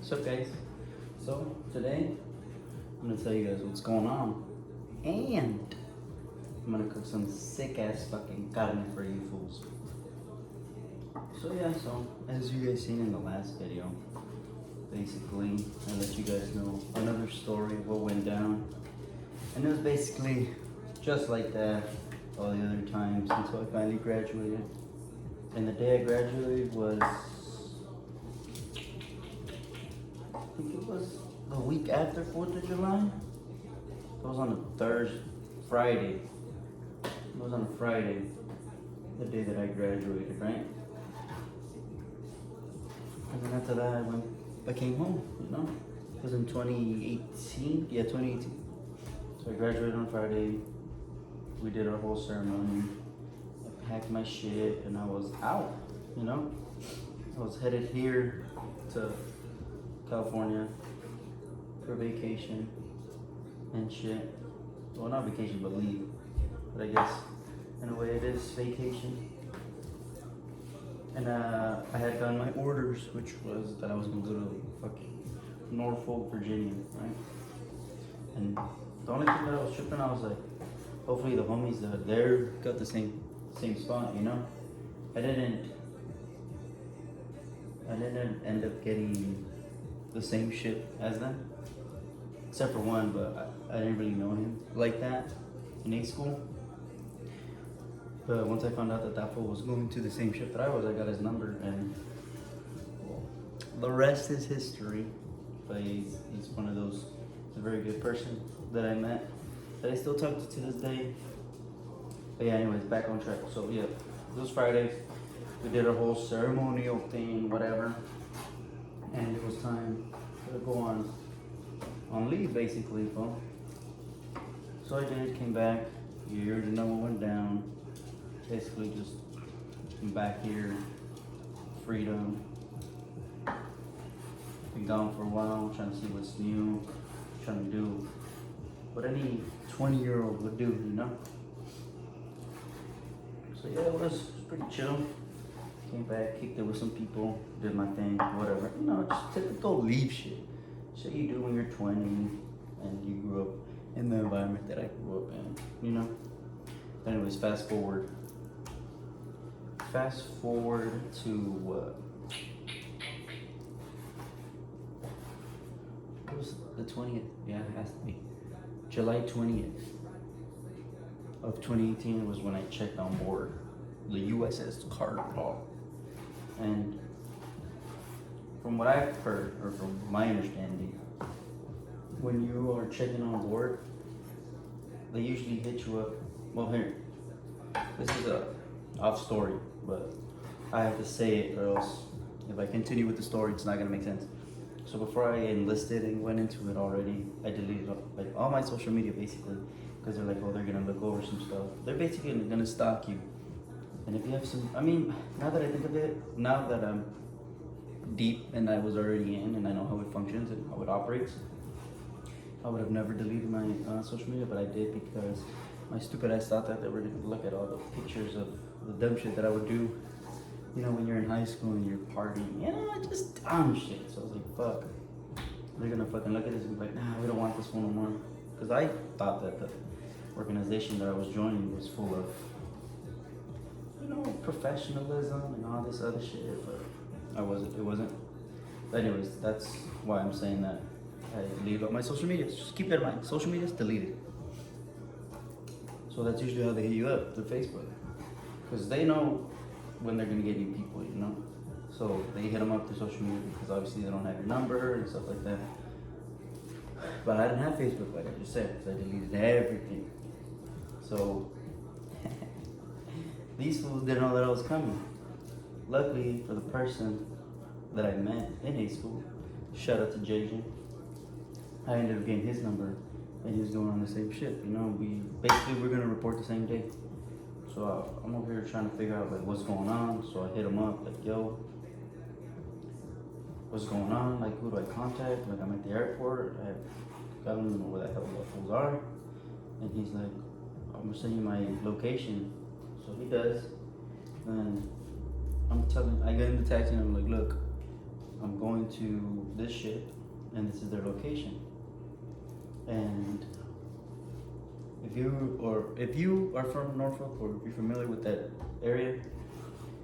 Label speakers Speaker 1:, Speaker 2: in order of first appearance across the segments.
Speaker 1: What's up, guys? So today I'm gonna tell you guys what's going on, and I'm gonna cook some sick ass fucking carne for you fools. So yeah, so as you guys seen in the last video, basically I let you guys know another story of what went down, and it was basically just like that all the other times until I finally graduated. And the day I graduated was, I think it was the week after 4th of July. It was on a Friday. It was on a Friday, the day that I graduated, right? And then after that, I came home, you know? It was in 2018, yeah, 2018. So I graduated on Friday. We did our whole ceremony. I packed my shit and I was out, you know? I was headed here to California for vacation and shit. Well, not vacation, but leave. But I guess in a way it is vacation. And I had done my orders, which was that I was gonna go to fucking Norfolk, Virginia, right? And the only thing that I was tripping, I was like, hopefully the homies that are there got the same spot, you know? I didn't end up getting the same shit as them, except for one, but I didn't really know him like that in A school. But once I found out that fool was going to the same ship that I was, I got his number, and well, the rest is history. But he's one of those, he's a very good person that I met, that I still talk to this day. But yeah, anyways, back on track. So yeah, it was Friday. We did our whole ceremonial thing, whatever, and it was time to go on leave, basically, bro. So I did, came back. You already know what went down. Basically, just I'm back here, freedom. Been gone for a while, trying to see what's new, trying to do what any 20-year-old would do, you know? So yeah, it was pretty chill. Came back, kicked it with some people, did my thing, whatever. You know, just typical leave shit. Shit you do when you're 20 and you grew up in the environment that I grew up in, you know? Anyways, fast forward. Fast forward to what was the 20th? Yeah, it has to be. July 20th of 2018 was when I checked on board the USS Cardinal. And from what I've heard, or from my understanding, when you are checking on board, they usually hit you up. Well, here, this is a off story, but I have to say it, or else if I continue with the story, it's not gonna make sense. So before I enlisted and went into it already, I deleted like all my social media basically, because they're like, oh, they're gonna look over some stuff. They're basically gonna stalk you. And if you have some, I mean, now that I think of it, now that I'm deep and I was already in and I know how it functions and how it operates, I would have never deleted my social media, but I did because my stupid ass thought that they were gonna look at all the pictures of the dumb shit that I would do, you know, when you're in high school and you're partying, you know, just dumb shit. So I was like, fuck, they're gonna fucking look at this and be like, nah, we don't want this one no more. Because I thought that the organization that I was joining was full of, you know, professionalism and all this other shit, but it wasn't. But anyways, that's why I'm saying that I leave up my social media. Just keep that in mind. Social media's deleted. So that's usually how they hit you up, through Facebook. Because they know when they're gonna get new people, you know? So they hit them up through social media because obviously they don't have your number and stuff like that. But I didn't have Facebook, like I just said, so I deleted everything. So these fools didn't know that I was coming. Luckily for the person that I met in A school, shout out to JJ, I ended up getting his number and he was going on the same shit, you know? We're gonna report the same day. So I'm over here trying to figure out like what's going on. So I hit him up like, yo, what's going on? Like, who do I contact? Like, I'm at the airport. I don't even know where the hell the fools are. And he's like, I'm gonna send you my location. So he does. And I get in the taxi and I'm like, look, I'm going going to this ship, and this is their location. And if you are from Norfolk, or if you're familiar with that area,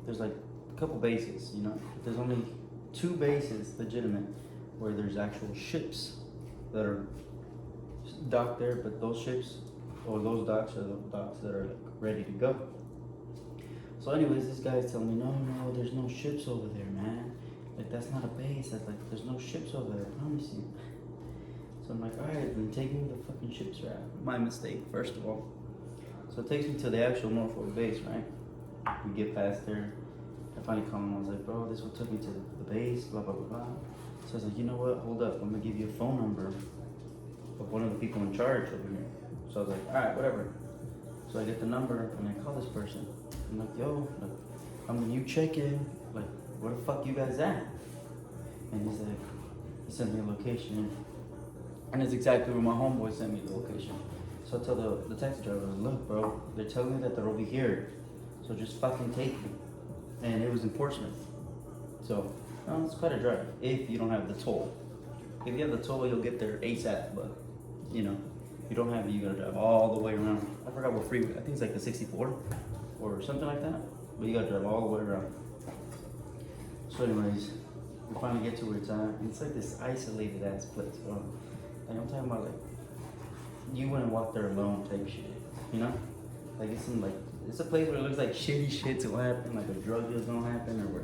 Speaker 1: there's like a couple bases, you know. There's only 2 bases legitimate where there's actual ships that are docked there, but those ships or those docks are the docks that are like ready to go. So anyways, this guy's telling me, no, there's no ships over there, man. Like, that's not a base. That's like, there's no ships over there, I promise you. So I'm like, alright, then take me to the fucking ships route. My mistake, first of all. So it takes me to the actual Norfolk base, right? We get past there. I finally call him. I was like, bro, this one took me to the base, blah, blah, blah, blah. So I was like, you know what? Hold up. I'm going to give you a phone number of one of the people in charge over here. So I was like, alright, whatever. So I get the number and I call this person. I'm like, yo, like, you check in. Like, where the fuck you guys at? And he's like, he sent me a location. And it's exactly where my homeboy sent me the location. So I tell the taxi driver, look, bro, they're telling me that they're over here. So just fucking take me. And it was in Portsmouth. So, it's quite a drive if you don't have the toll. If you have the toll, you'll get there ASAP, but, you know, if you don't have it, you gotta drive all the way around. I forgot what freeway, I think it's like the 64 or something like that. But you gotta drive all the way around. So anyways, we finally get to where it's at. And it's like this isolated ass place, bro. Like, I'm talking about, like, you wouldn't walk there alone type shit, you know? Like, it's a place where it looks like shitty shit's gonna happen, like a drug deal's gonna happen, or where,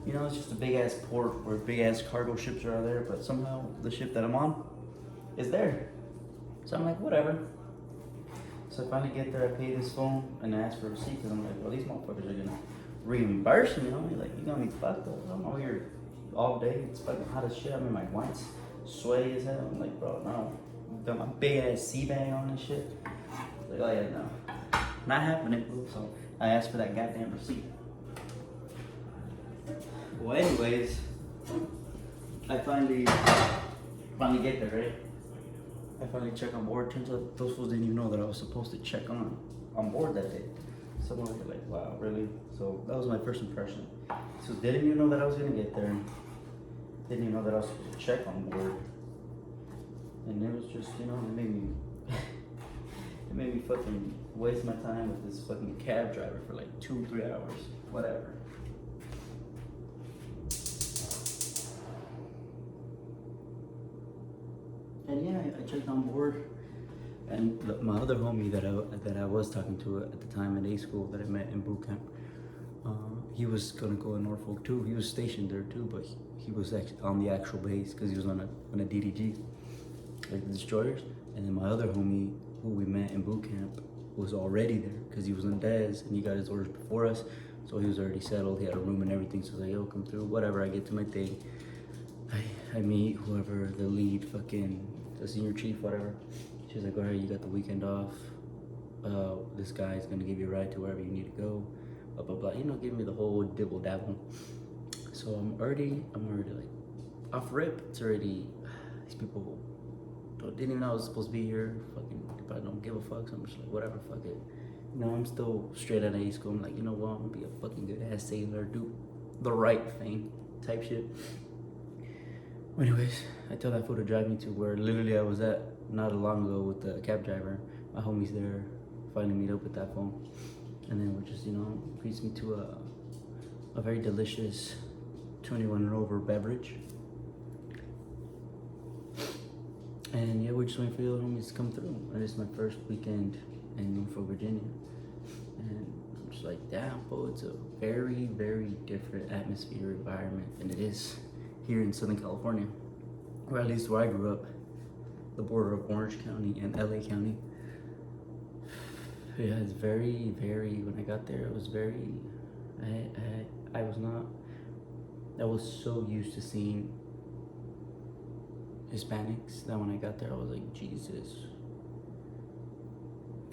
Speaker 1: you know, it's just a big ass port where big ass cargo ships are out there, but somehow the ship that I'm on is there. So I'm like, whatever. So I finally get there, I pay this phone, and I ask for a receipt, because I'm like, well, these motherfuckers are gonna reimburse me, you know? Like, you got me fucked up. I'm over here all day, it's fucking hot as shit, I'm in my whites, sweaty as hell. I'm like, bro, no. Got my big ass sea bag on and shit. Like, oh yeah, no. Not happening, bro. So I asked for that goddamn receipt. Well, anyways, I finally get there, right? I finally check on board. Turns out those fools didn't even know that I was supposed to check on board that day. So I'm like, wow, really? So that was my first impression. So didn't even know that I was gonna get there. Didn't even know that I was supposed to check on board. And it was just, you know, it made me fucking waste my time with this fucking cab driver for like 2-3 hours, whatever. And yeah, I checked on board, and my other homie that I was talking to at the time in A school that I met in boot camp, he was gonna go in Norfolk too. He was stationed there too, but he was actually on the actual base because he was on a DDG, like the destroyers. And then my other homie, who we met in boot camp, was already there because he was on DES and he got his orders before us, so he was already settled. He had a room and everything. So I was like, yo, come through, whatever. I get to my thing. I meet whoever the lead, fucking the senior chief, whatever. She's like, alright, you got the weekend off. This guy's gonna give you a ride to wherever you need to go. Blah blah blah. You know, give me the whole dibble dabble. So I'm already like off rip. It's already, these people didn't even know I was supposed to be here. Fucking, but I don't give a fuck. So I'm just like, whatever, fuck it. You know, I'm still straight out of A school. I'm like, you know what? I'm gonna be a fucking good ass sailor, do the right thing, type shit. Anyways, I tell that fool to drive me to where literally I was at not long ago with the cab driver. My homie's there. Finally meet up with that phone, and then we're just, you know, greets me to a very delicious 21 and over beverage. And yeah, we're just waiting for the other homies to come through. And it's my first weekend in Norfolk, Virginia. And I'm just like, damn, bro, it's a very, very different atmosphere, environment than it is here in Southern California. Or at least where I grew up, the border of Orange County and LA County. Yeah, it's very, very, when I got there, it was very, I was so used to seeing Hispanics that when I got there, I was like, Jesus.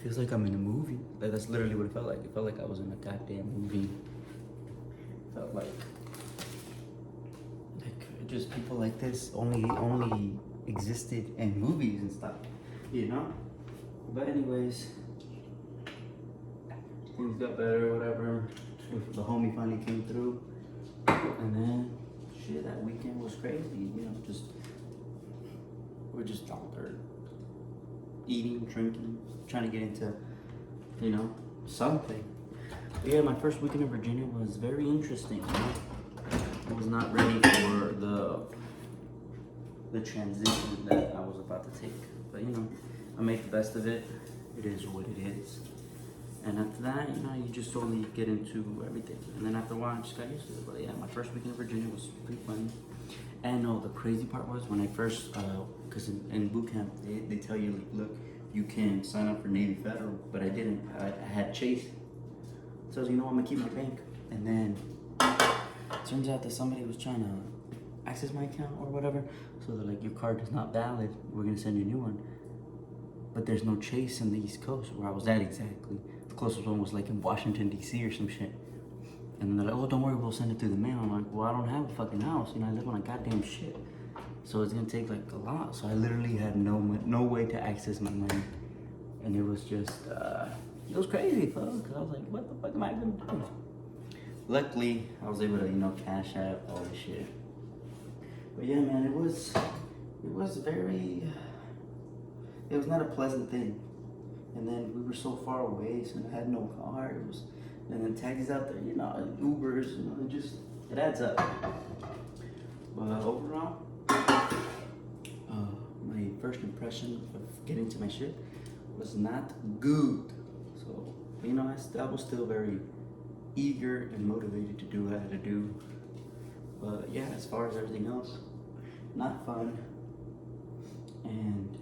Speaker 1: Feels like I'm in a movie. Like, that's literally what it felt like. It felt like I was in a goddamn movie. It felt like just people like this only existed in movies and stuff, you know? But anyways, things got better or whatever. The homie finally came through, and then shit, that weekend was crazy. You know, we're just out there eating, drinking, trying to get into, you know, something. But yeah, my first weekend in Virginia was very interesting. You know? I was not ready for the transition that I was about to take. But you know, I made the best of it. It is what it is. And after that, you know, you just slowly get into everything. And then after a while, I just got used to it. But yeah, my first weekend in Virginia was pretty funny. And no, the crazy part was when I first, because in boot camp, they tell you, like, look, you can sign up for Navy Federal, but I didn't. I had Chase. So I was, you know, I'm gonna keep my bank. And then it turns out that somebody was trying to access my account or whatever. So they're like, your card is not valid. We're gonna send you a new one. But there's no Chase in the East Coast where I was at exactly. The closest one was like in Washington, D.C. or some shit. And they're like, oh, don't worry, we'll send it through the mail. I'm like, well, I don't have a fucking house. You know, I live on a goddamn shit. So it's gonna take like a lot. So I literally had no way to access my money. And it was just, it was crazy, folks. Cause I was like, what the fuck am I gonna do? Luckily, I was able to, you know, cash out all this shit. But yeah, man, it was not a pleasant thing. And then we were so far away, so I had no car. And then taxis out there, you know, Ubers, you know, it adds up. But overall, my first impression of getting to my ship was not good. So, you know, I was still very eager and motivated to do what I had to do. But yeah, as far as everything else, not fun. And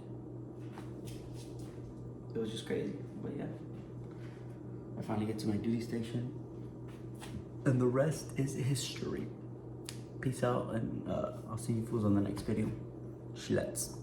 Speaker 1: it was just crazy. But yeah, I finally get to my duty station, and the rest is history. Peace out, and I'll see you fools on the next video. Schlitz.